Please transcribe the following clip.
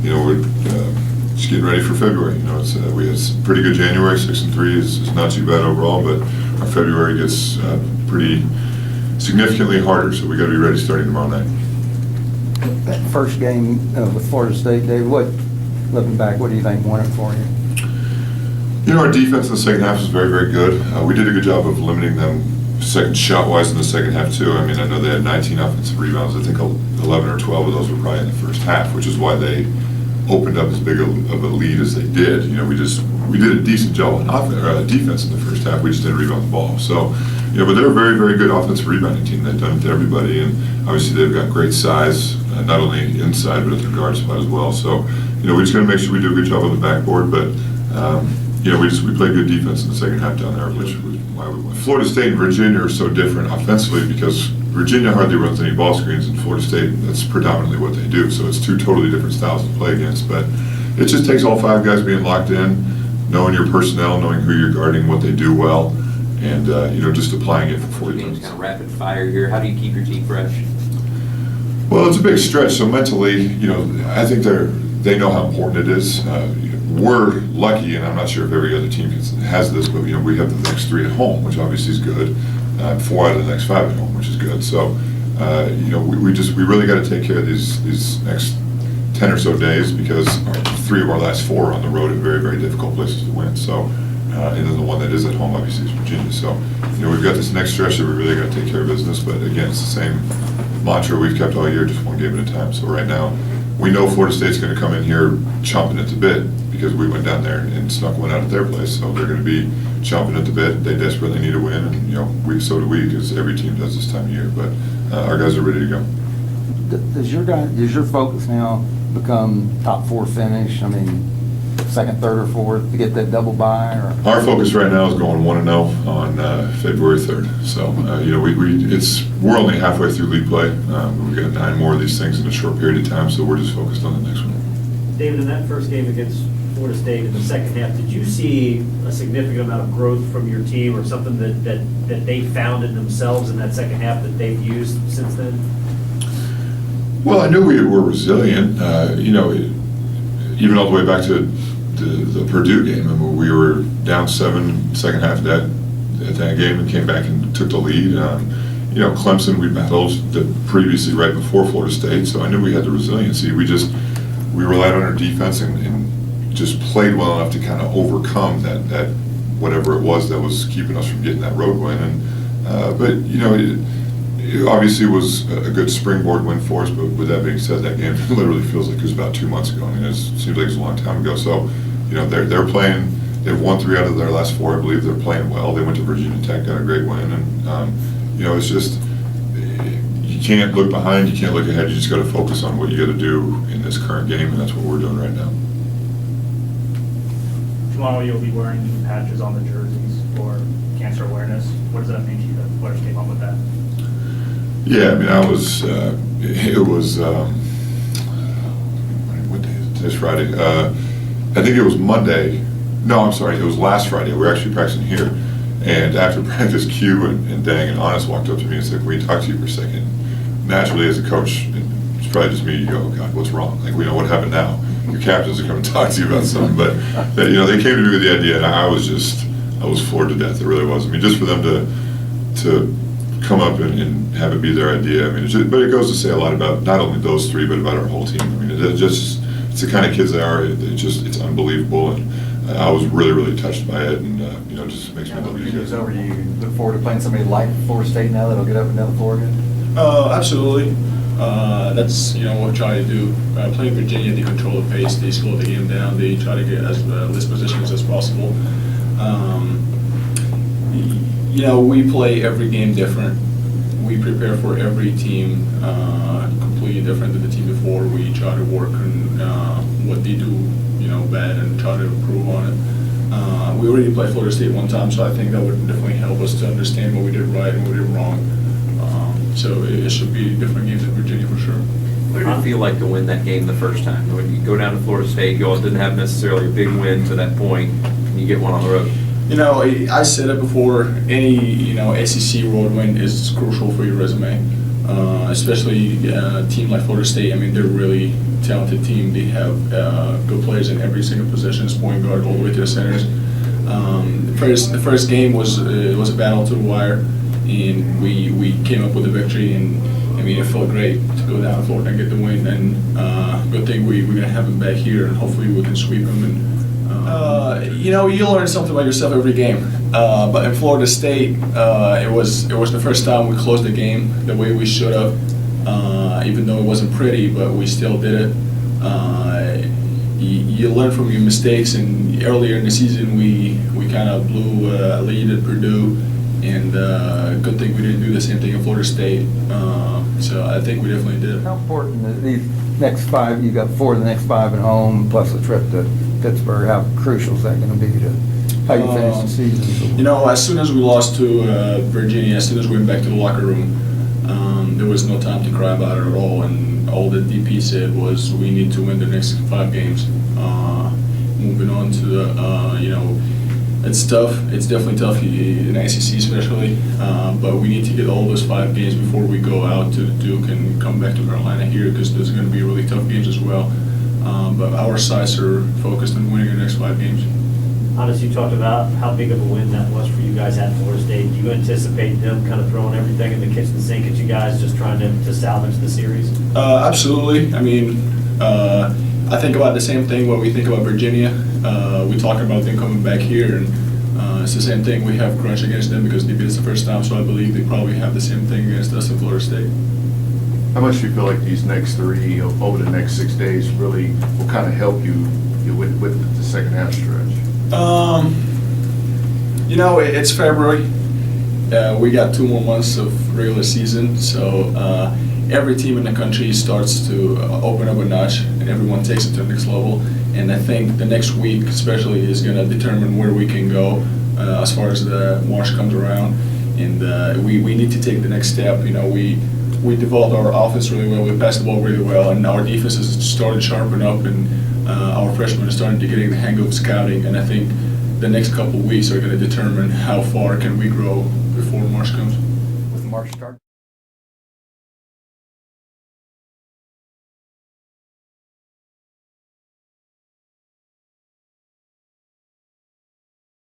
we're just getting ready for February. It's we had a pretty good January. 6-3 is not too bad overall, but our February gets pretty significantly harder. So we got to be ready starting tomorrow night. That first game with Florida State, Dave, looking back, what do you think won it for you? Our defense in the second half was very, very good. We did a good job of limiting them second shot-wise in the second half, too. I mean, I know they had 19 offensive rebounds. I think 11 or 12 of those were probably in the first half, which is why they opened up as big of a lead as they did. We did a decent job on defense in the first half. We just didn't rebound the ball. So, but they're a very, very good offensive rebounding team. They've done it to everybody, and obviously they've got great size, not only inside but at their guard spot as well. So, we just got to make sure we do a good job on the backboard, but we played good defense in the second half down there, which was why we won. Florida State and Virginia are so different offensively because Virginia hardly runs any ball screens, and Florida State, that's predominantly what they do. So it's two totally different styles to play against. But it just takes all five guys being locked in, knowing your personnel, knowing who you're guarding, what they do well, and just applying it for 40 minutes. Kind of rapid fire here. How do you keep your team fresh? Well, it's a big stretch. So mentally, I think they know how important it is. We're lucky, and I'm not sure if every other team has this, but we have the next 3 at home, which obviously is good. 4 out of the next 5 at home, which is good. So, we really got to take care of these next 10 or so days because 3 of our last 4 are on the road in very, very difficult places to win. So, and then the one that is at home, obviously, is Virginia. So, we've got this next stretch that we really got to take care of business. But again, it's the same mantra we've kept all year, just one game at a time. So right now, we know Florida State's going to come in here chomping at the bit because we went down there and snuck one out at their place. So they're going to be chomping at the bit. They desperately need a win, and so do we, because every team does this time of year. But our guys are ready to go. Does your focus now become top 4 finish? I mean, second, third, or fourth to get that double bye? Or? Our focus right now is going 1-0 on February 3rd. So we're only halfway through league play. We've got 9 more of these things in a short period of time, so we're just focused on the next one. David, in that first game against Florida State in the second half, did you see a significant amount of growth from your team or something that they found in themselves in that second half that they've used since then? Well, I knew we were resilient. Even all the way back to the Purdue game, and we were down 7 second half at that game and came back and took the lead. Clemson, we battled previously right before Florida State, so I knew we had the resiliency. We relied on our defense and just played well enough to kind of overcome that whatever it was that was keeping us from getting that road win. It obviously was a good springboard win for us, but with that being said, that game literally feels like it was about 2 months ago. I mean, it seems like it was a long time ago. So, they're playing. They've won 3 out of their last 4, I believe. They're playing well. They went to Virginia Tech, got a great win, and it's just you can't look behind, you can't look ahead. You just got to focus on what you got to do in this current game, and that's what we're doing right now. Tomorrow you'll be wearing patches on the jerseys for cancer awareness. What does that mean to you that players came up with that? Yeah, I mean, it was, what day is it? Today's Friday. I think it was Monday. No, I'm sorry, it was last Friday. We were actually practicing here. And after practice, Q and Dang and Honest walked up to me and said, "Can we talk to you for a second?" Naturally, as a coach, it's probably just me, you go, "Oh God, what's wrong? Like, we know what happened now." Your captains are coming to talk to you about something. But, they came to me with the idea, and I was floored to death. It really was. I mean, just for them to come up and have it be their idea. I mean, but it goes to say a lot about not only those 3, but about our whole team. I mean, it's the kind of kids they are. It's unbelievable, and I was really, really touched by it, and it just makes me love you guys. Over, you look forward to playing somebody like Florida State now that'll get up and down the floor again? Absolutely. That's what we try to do. Playing Virginia, they control the pace, they slow the game down, they try to get as less positions as possible. We play every game different. We prepare for every team completely different than the team before. We try to work on what they do, bad, and try to improve on it. We already played Florida State one time, so I think that would definitely help us to understand what we did right and what we did wrong. So it should be different games in Virginia for sure. What did it feel like to win that game the first time? When you go down to Florida State, you all didn't have necessarily a big win to that point, and you get one on the road. I said it before, any SEC road win is crucial for your resume. especially a team like Florida State. I mean, they're a really talented team. They have good players in every single position, as point guard all the way to the centers. The first game was a battle to the wire, and we came up with a victory. And I mean, it felt great to go down to Florida and get the win. And good thing we're gonna have them back here, and hopefully we can sweep them. And you know, you learn something about yourself every game. But in Florida State, it was the first time we closed the game the way we should have. Even though it wasn't pretty, but we still did it. You learn from your mistakes, and earlier in the season we kind of blew a lead at Purdue, and good thing we didn't do the same thing in Florida State. So I think we definitely did. How important are these next 5, you got 4 of the next 5 at home, plus a trip to Pittsburgh, how crucial is that going to be to how you finish the season? You know, as soon as we lost to Virginia, as soon as we went back to the locker room, there was no time to cry about it at all, and all the DP said was we need to win the next 5 games. Moving on to the, you know, it's tough. It's definitely tough in ACC especially, but we need to get all those 5 games before we go out to Duke and come back to Carolina here, because there's going to be really tough games as well. But our sides are focused on winning the next 5 games. Hannes, you talked about how big of a win that was for you guys at Florida State. Do you anticipate them kind of throwing everything in the kitchen sink at you guys, just trying to salvage the series? Absolutely. I mean, I think about the same thing when we think about Virginia. We talk about them coming back here, and it's the same thing. We have grudge against them because they beat us the first time, so I believe they probably have the same thing against us in Florida State. How much do you feel like these next 3 over the next 6 days really will kind of help you with the second half stretch? You know, it's February. We got 2 more months of regular season, so every team in the country starts to open up a notch, and everyone takes it to the next level. And I think the next week, especially, is going to determine where we can go as far as the March comes around. And we need to take the next step. You know, we developed our offense really well, we passed the ball really well, and our defense has started to sharpen up, and our freshmen are starting to get the hang of scouting. And I think the next couple of weeks are going to determine how far can we grow before March comes. With March start?